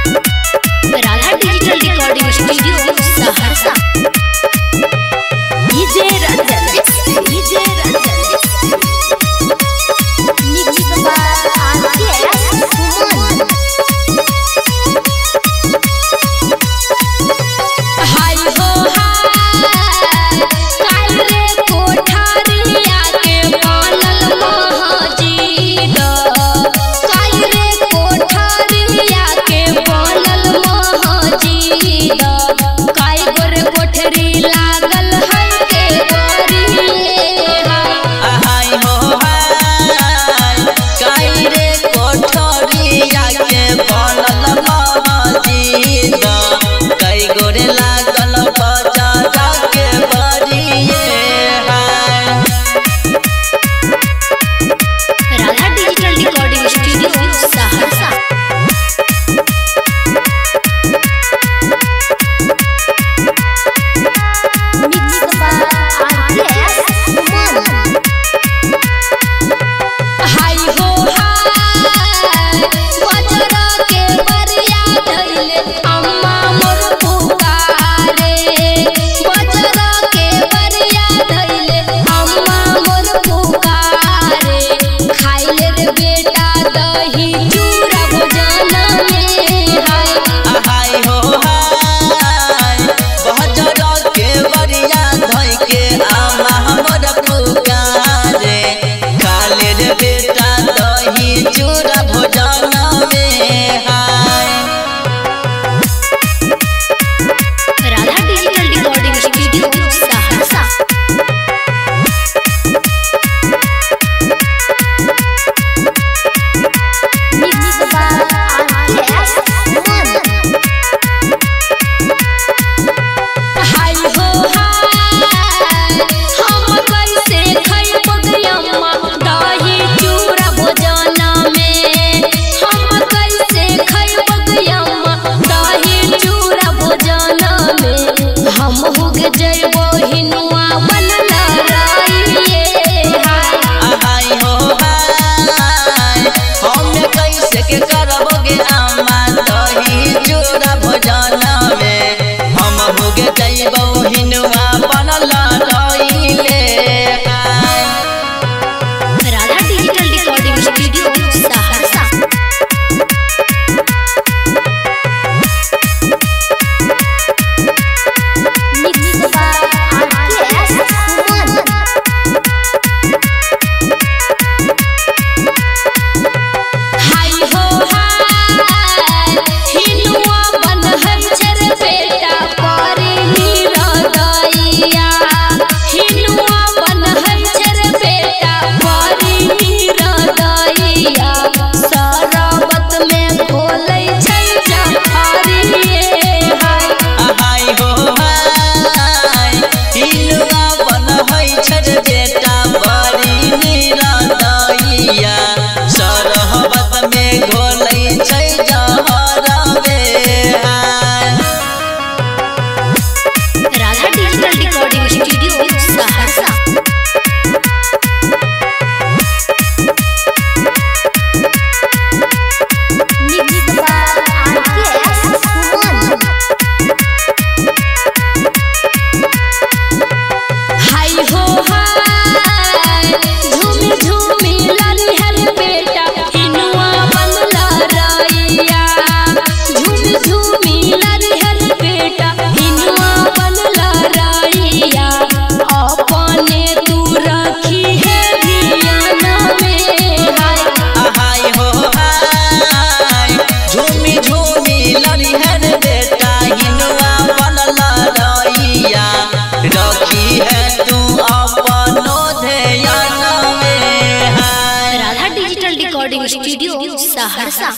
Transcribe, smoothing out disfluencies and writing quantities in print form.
Radha digital recording studio Saharsa. DJ Ranjan mix by RKS Suman. हाय हो हाय काल रे कोठारिया के बनल महजीद। काल रे कोठारिया के बनल महजीद। काई गोर कोठरी लागल है के गोरिए। हाय हो हाय काल रे कोठरिया के बनल महजीद। कई गोरे लागल बाजार के बरिए। Radha digital recording studio Saharsa. Mix by RKS Suman. हाय हो हाय बजरा के बरिया धइले अम्मा मोर पुकारे। बजरा के बरिया धइले अम्मा मोर पुकारे। खाइले रे बेटा दही चूड़ा भोजन में। हाय हो हाय बजरा के बरिया धइ के आमा हमर पुकारे। खाले रे बेटा दही चूड़ा भोजन में। Radha digital recording studio Saharsa. Mix by RKS Suman. हाय हो हाय हम कैसे खइब गयम्मा दही चूड़ा भोजन में। हम कैसे खइब गयम्मा दही चूड़ा भोजन में। हम हुग जइबो हिनुआ बनल रहिए। हाय हो हाय हम कैसे के करबोगे अम्मा दही चूड़ा भोजन में। हम होगे जइबो हिनुआ बनल रहिले। Radha digital recording studio Saharsa. Mix by RKS Suman. हाय हो हाय हिनुआ बनहल छर बेटा परी निरदैया। हिनुआ बनहल छर बेटा परी निरदैया। शरबत में घोलै छै जहरिए। हाय हो हाय हिनुआ बनहै छर बेटा बड़ी निरदैया। शरबत में घोलै छै जहरवे। Radha digital recording studio Saharsa. Mix by RKS Suman. हाय हो हाय झूमी झूमी लनिहर बेटा हिनुआ बनल रहिया। झूमी झूमी लनिहर बेटा हिनुआ बनल रहिया। अपने तू रखी है धियान में। हाय हो हाय झूमी झूमी लनिहर बेटा हिनुआ बनल रहिया। रखी है तू अपनो ध्यान में। Radha digital recording studio Saharsa.